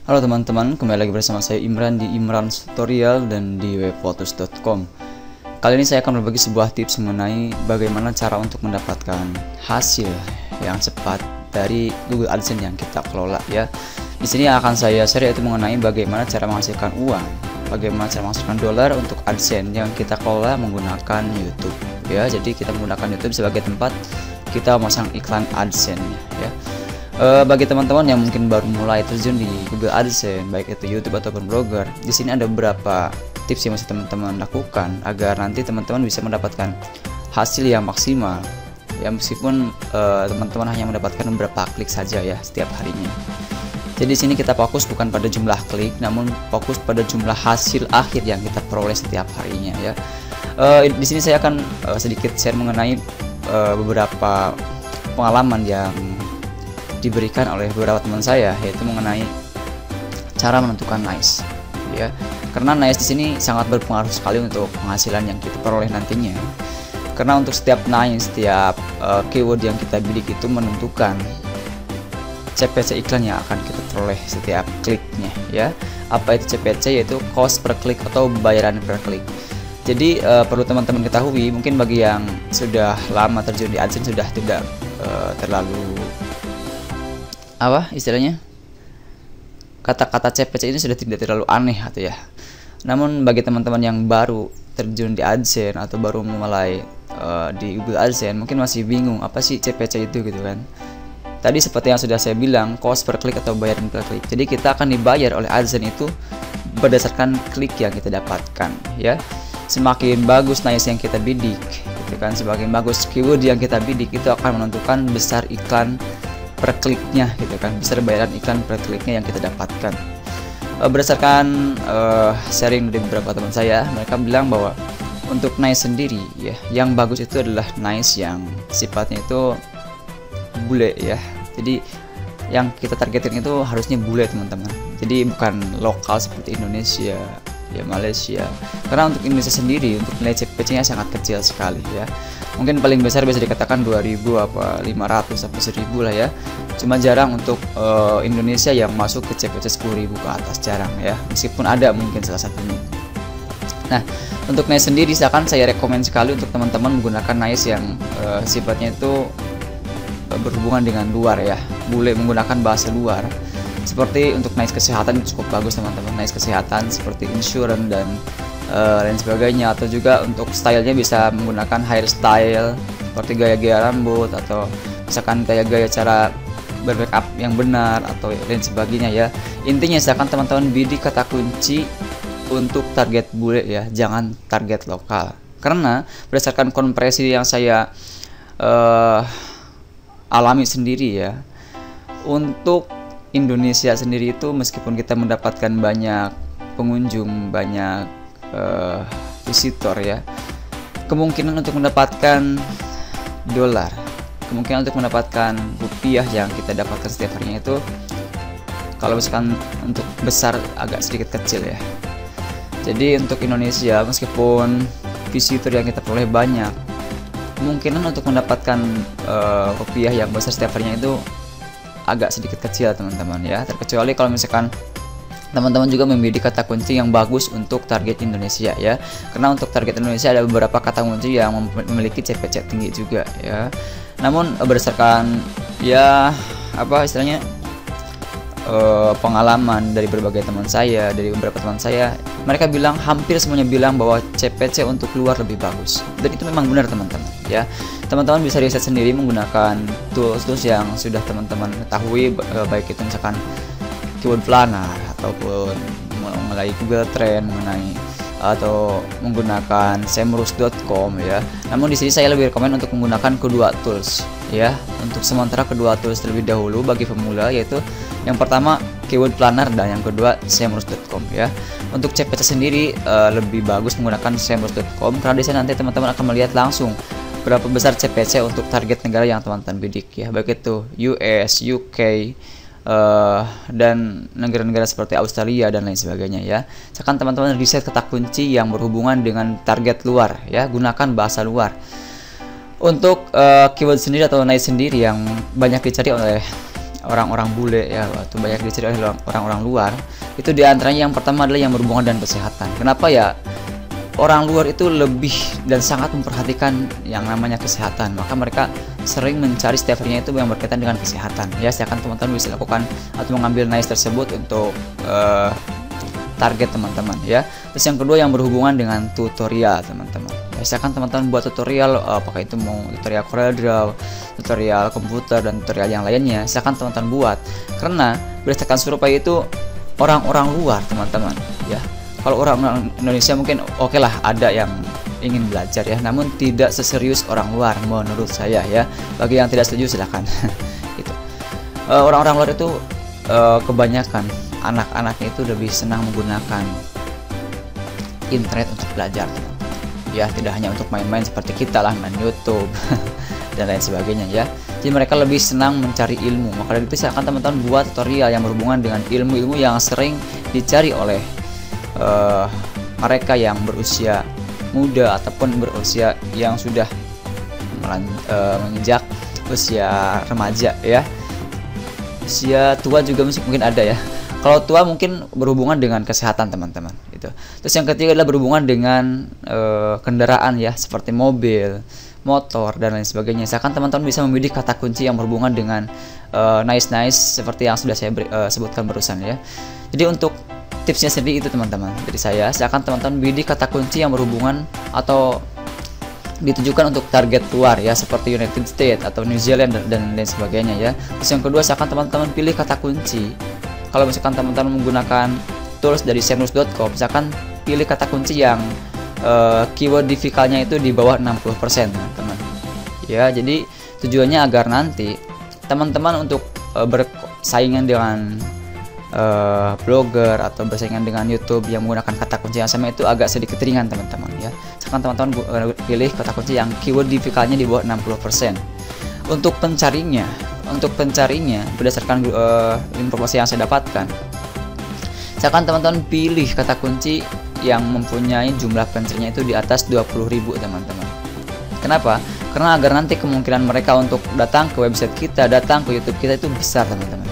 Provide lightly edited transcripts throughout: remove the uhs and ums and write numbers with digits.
Halo teman-teman, kembali lagi bersama saya Imran di Imran's Tutorial dan di webphotos.com. Kali ini saya akan berbagi sebuah tips mengenai bagaimana cara untuk mendapatkan hasil yang cepat dari Google AdSense yang kita kelola ya. Di sini yang akan saya share yaitu mengenai bagaimana cara menghasilkan uang, bagaimana cara menghasilkan dolar untuk AdSense yang kita kelola menggunakan YouTube ya. Jadi kita menggunakan YouTube sebagai tempat kita memasang iklan AdSense ya. Bagi teman-teman yang mungkin baru mulai terjun di Google AdSense, baik itu YouTube ataupun blogger, di sini ada beberapa tips yang mesti teman-teman lakukan agar nanti teman-teman bisa mendapatkan hasil yang maksimal. Ya meskipun teman-teman hanya mendapatkan beberapa klik saja ya setiap harinya. Jadi di sini kita fokus bukan pada jumlah klik, namun fokus pada jumlah hasil akhir yang kita peroleh setiap harinya ya. Di sini saya akan sedikit share mengenai beberapa pengalaman yang diberikan oleh beberapa teman saya, yaitu mengenai cara menentukan nice ya. Karena nice di sini sangat berpengaruh sekali untuk penghasilan yang kita peroleh nantinya. Karena untuk setiap nice, setiap keyword yang kita bidik itu menentukan CPC iklan yang akan kita peroleh setiap kliknya ya. Apa itu CPC? Yaitu cost per klik atau bayaran per klik. Jadi perlu teman-teman ketahui, mungkin bagi yang sudah lama terjun di AdSense sudah tidak terlalu istilahnya, kata-kata CPC ini sudah tidak terlalu aneh atau ya. Namun bagi teman-teman yang baru terjun di AdSense atau baru memulai di Google AdSense, mungkin masih bingung apa sih CPC itu gitu kan. Tadi seperti yang sudah saya bilang, cost per klik atau bayaran per klik. Jadi kita akan dibayar oleh AdSense itu berdasarkan klik yang kita dapatkan ya. Semakin bagus nice yang kita bidik gitu kan, semakin bagus keyword yang kita bidik, itu akan menentukan besar iklan per kliknya gitu kan, besar bayaran iklan per kliknya yang kita dapatkan. Berdasarkan sharing dari beberapa teman saya, mereka bilang bahwa untuk nice sendiri ya, yang bagus itu adalah nice yang sifatnya itu bule ya. Jadi yang kita targetin itu harusnya bule teman-teman, jadi bukan lokal seperti Indonesia ya, Malaysia. Karena untuk Indonesia sendiri untuk nilai CPC nya sangat kecil sekali ya. Mungkin paling besar bisa dikatakan 2000 apa 500 sampai 1000 lah ya. Cuma jarang untuk Indonesia yang masuk ke CPC 10.000 ke atas, jarang ya. Meskipun ada mungkin salah satunya. Nah, untuk nice sendiri saya rekomend sekali untuk teman-teman menggunakan nice yang sifatnya itu berhubungan dengan luar ya. Boleh menggunakan bahasa luar. Seperti untuk nice kesehatan itu cukup bagus teman-teman. Nice kesehatan seperti insurance dan lain sebagainya, atau juga untuk stylenya bisa menggunakan hairstyle seperti gaya-gaya rambut, atau misalkan gaya-gaya cara bermakeup yang benar atau lain sebagainya ya. Intinya misalkan teman-teman bidik kata kunci untuk target bule ya, jangan target lokal. Karena berdasarkan konversi yang saya alami sendiri ya, untuk Indonesia sendiri itu meskipun kita mendapatkan banyak pengunjung, banyak visitor ya, kemungkinan untuk mendapatkan dolar, kemungkinan untuk mendapatkan rupiah yang kita dapatkan setiap harinya itu, kalau misalkan untuk besar agak sedikit kecil ya. Jadi untuk Indonesia meskipun visitor yang kita peroleh banyak, kemungkinan untuk mendapatkan rupiah yang besar setiap harinya itu agak sedikit kecil teman-teman ya. Terkecuali kalau misalkan teman-teman juga membidik kata kunci yang bagus untuk target Indonesia ya. Karena untuk target Indonesia ada beberapa kata kunci yang memiliki CPC tinggi juga ya. Namun berdasarkan ya istilahnya pengalaman dari berbagai teman saya, dari beberapa teman saya, mereka bilang, hampir semuanya bilang bahwa CPC untuk luar lebih bagus. Dan itu memang benar teman-teman ya. Teman-teman bisa riset sendiri menggunakan tools yang sudah teman-teman ketahui, baik itu misalkan keyword planner ataupun mengenai Google Trend, mengenai atau menggunakan semrush.com ya. Namun di sini saya lebih rekomend untuk menggunakan kedua tools ya. Untuk sementara kedua tools terlebih dahulu bagi pemula, yaitu yang pertama keyword planner dan yang kedua semrush.com ya. Untuk CPC sendiri lebih bagus menggunakan semrush.com karena di sana nanti teman-teman akan melihat langsung berapa besar CPC untuk target negara yang teman-teman bidik ya, baik itu US, UK, dan negara-negara seperti Australia dan lain sebagainya ya. Misalkan teman-teman riset kata kunci yang berhubungan dengan target luar ya, gunakan bahasa luar. Untuk keyword sendiri atau niche sendiri yang banyak dicari oleh orang-orang bule ya, atau banyak dicari oleh orang-orang luar, itu diantaranya yang pertama adalah yang berhubungan dengan kesehatan. Kenapa ya? Orang luar itu lebih dan sangat memperhatikan yang namanya kesehatan, maka mereka sering mencari setiap harinya itu yang berkaitan dengan kesehatan ya. Silakan teman-teman bisa lakukan atau mengambil nice tersebut untuk target teman-teman ya. Terus yang kedua yang berhubungan dengan tutorial teman-teman ya, silakan teman-teman buat tutorial, apakah itu mau tutorial CorelDRAW, tutorial komputer, dan tutorial yang lainnya, silakan teman-teman buat, karena berdasarkan survei itu orang-orang luar teman-teman ya. Kalau orang Indonesia mungkin oke lah, ada yang ingin belajar ya, namun tidak seserius orang luar menurut saya ya. Bagi yang tidak setuju silahkan. Gitu. Orang-orang luar itu kebanyakan anak-anaknya itu lebih senang menggunakan internet untuk belajar ya, tidak hanya untuk main-main seperti kita lah, main YouTube dan lain sebagainya ya. Jadi mereka lebih senang mencari ilmu. Maka dari itu silakan teman-teman buat tutorial yang berhubungan dengan ilmu-ilmu yang sering dicari oleh mereka yang berusia muda ataupun berusia yang sudah menginjak usia remaja ya. Usia tua juga mungkin ada ya. Kalau tua mungkin berhubungan dengan kesehatan teman-teman itu. Terus yang ketiga adalah berhubungan dengan kendaraan ya, seperti mobil, motor, dan lain sebagainya. Misalkan teman-teman bisa memilih kata kunci yang berhubungan dengan nice seperti yang sudah saya sebutkan barusan ya. Jadi untuk tipsnya sendiri itu teman-teman dari saya, silakan teman-teman pilih kata kunci yang berhubungan atau ditujukan untuk target luar ya, seperti United States atau New Zealand dan lain sebagainya ya. Terus yang kedua, silakan teman-teman pilih kata kunci. Kalau misalkan teman-teman menggunakan tools dari semrush.com, misalkan pilih kata kunci yang keyword difficultnya itu di bawah 60% teman-teman ya. Jadi tujuannya agar nanti teman-teman untuk bersaingan dengan blogger atau bersaingan dengan YouTube yang menggunakan kata kunci yang sama itu agak sedikit ringan teman-teman ya. Misalkan teman-teman pilih kata kunci yang keyword difficultnya di bawah 60%. Untuk pencarinya berdasarkan informasi yang saya dapatkan, misalkan teman-teman pilih kata kunci yang mempunyai jumlah pencarinya itu di atas 20.000 teman-teman. Kenapa? Karena agar nanti kemungkinan mereka untuk datang ke website kita, datang ke YouTube kita itu besar teman-teman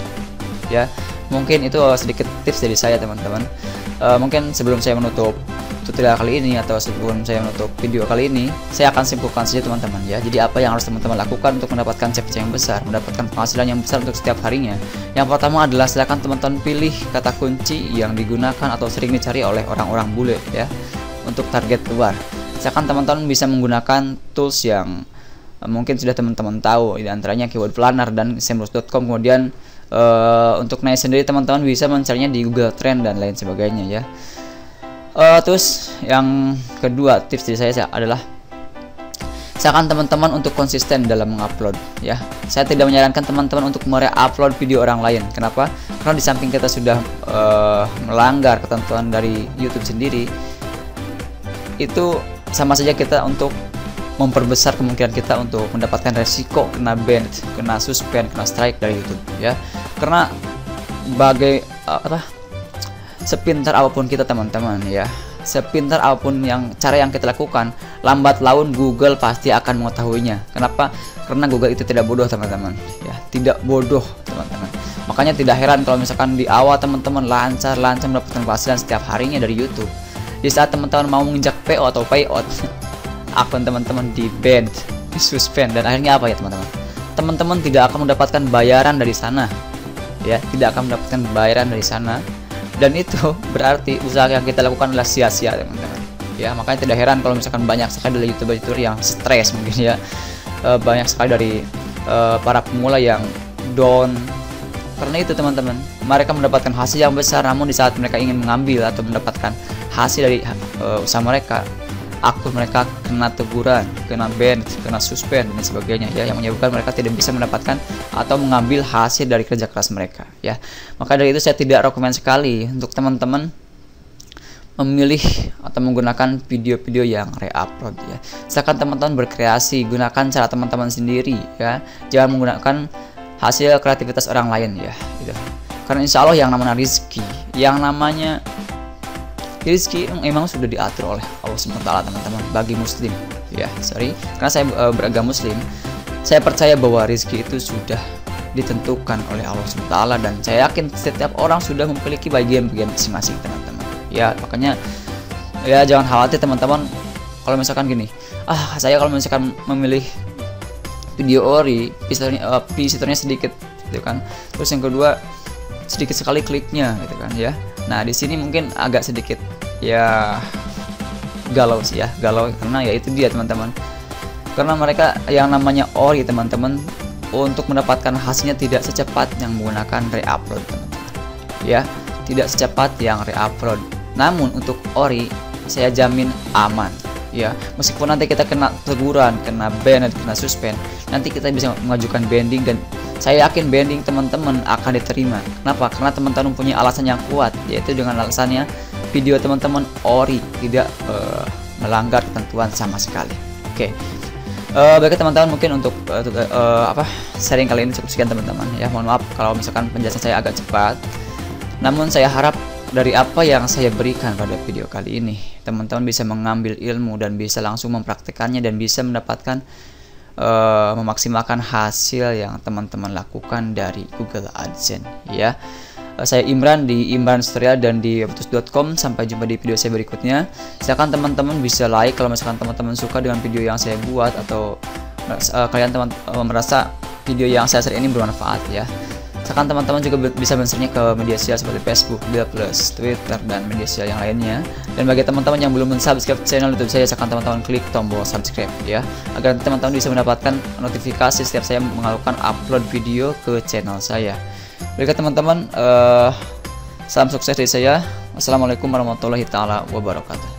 ya. Mungkin itu sedikit tips dari saya teman-teman. Mungkin sebelum saya menutup tutorial kali ini atau sebelum saya menutup video kali ini, saya akan simpulkan saja teman-teman ya. Jadi apa yang harus teman-teman lakukan untuk mendapatkan CPC yang besar, mendapatkan penghasilan yang besar untuk setiap harinya? Yang pertama adalah silakan teman-teman pilih kata kunci yang digunakan atau sering dicari oleh orang-orang bule ya, untuk target luar. Silakan teman-teman bisa menggunakan tools yang mungkin sudah teman-teman tahu, di antaranya Keyword Planner dan semrush.com. Kemudian untuk naik sendiri teman-teman bisa mencarinya di Google Trend dan lain sebagainya ya. Terus yang kedua tips dari saya adalah silakan teman-teman untuk konsisten dalam mengupload ya. Saya tidak menyarankan teman-teman untuk upload video orang lain. Kenapa? Karena di samping kita sudah melanggar ketentuan dari YouTube sendiri, itu sama saja kita untuk memperbesar kemungkinan kita untuk mendapatkan resiko kena ban, kena suspend, kena strike dari YouTube ya. Karena sepintar apapun kita teman-teman ya, sepintar apapun cara yang kita lakukan, lambat laun Google pasti akan mengetahuinya. Kenapa? Karena Google itu tidak bodoh teman-teman ya, tidak bodoh teman-teman. Makanya tidak heran kalau misalkan di awal teman-teman lancar mendapatkan penghasilan setiap harinya dari YouTube. Di saat teman-teman mau menginjak PO atau payout, akun teman-teman di ban, di suspend, dan akhirnya apa ya teman-teman? Teman-teman tidak akan mendapatkan bayaran dari sana ya, tidak akan mendapatkan bayaran dari sana, dan itu berarti usaha yang kita lakukan adalah sia-sia teman-teman ya. Makanya tidak heran kalau misalkan banyak sekali dari youtuber yang stres mungkin ya, banyak sekali dari para pemula yang down karena itu teman-teman. Mereka mendapatkan hasil yang besar, namun di saat mereka ingin mengambil atau mendapatkan hasil dari usaha mereka, akun mereka kena teguran, kena ban, kena suspend dan sebagainya ya, yang menyebabkan mereka tidak bisa mendapatkan atau mengambil hasil dari kerja keras mereka ya. Maka dari itu saya tidak rekomend sekali untuk teman-teman memilih atau menggunakan video-video yang re-upload ya. Silakan teman-teman berkreasi, gunakan cara teman-teman sendiri ya, jangan menggunakan hasil kreativitas orang lain ya gitu. Karena insya Allah yang namanya rezeki memang sudah diatur oleh Allah SWT teman-teman bagi muslim ya. Karena saya beragama muslim, saya percaya bahwa rezeki itu sudah ditentukan oleh Allah SWT, dan saya yakin setiap orang sudah memiliki bagian-bagian masing-masing teman-teman. Ya makanya ya jangan khawatir teman-teman kalau misalkan gini, saya kalau misalkan memilih video ori visitornya sedikit gitu kan, terus yang kedua sedikit sekali kliknya gitu kan ya. Nah di sini mungkin agak sedikit ya galau sih ya, galau karena ya itu dia teman-teman, karena mereka yang namanya ori teman-teman untuk mendapatkan hasilnya tidak secepat yang menggunakan reupload teman-teman ya, tidak secepat yang reupload. Namun untuk ori saya jamin aman ya, meskipun nanti kita kena teguran, kena ban, kena suspend, nanti kita bisa mengajukan banding, dan saya yakin banding teman-teman akan diterima. Kenapa? Karena teman-teman punya alasan yang kuat, yaitu dengan alasannya video teman-teman ori tidak melanggar ketentuan sama sekali. Oke. Baik teman-teman, mungkin untuk sharing kali ini cukup sekian teman-teman ya. Mohon maaf kalau misalkan penjelasan saya agak cepat. Namun saya harap dari apa yang saya berikan pada video kali ini, teman-teman bisa mengambil ilmu dan bisa langsung mempraktekannya dan bisa mendapatkan memaksimalkan hasil yang teman-teman lakukan dari Google AdSense ya. Saya Imran di Imran Tutorial dan di webtus.com. Sampai jumpa di video saya berikutnya. Silakan teman-teman bisa like kalau misalkan teman-teman suka dengan video yang saya buat, atau kalian merasa video yang saya share ini bermanfaat ya. Silakan teman-teman juga bisa men-share-nya ke media sosial seperti Facebook, Twitter, dan media sosial yang lainnya. Dan bagi teman-teman yang belum mensubscribe channel YouTube saya, silakan teman-teman klik tombol subscribe ya, agar teman-teman bisa mendapatkan notifikasi setiap saya melakukan upload video ke channel saya. Baiklah teman-teman, salam sukses dari saya. Wassalamualaikum warahmatullahi taala wabarakatuh.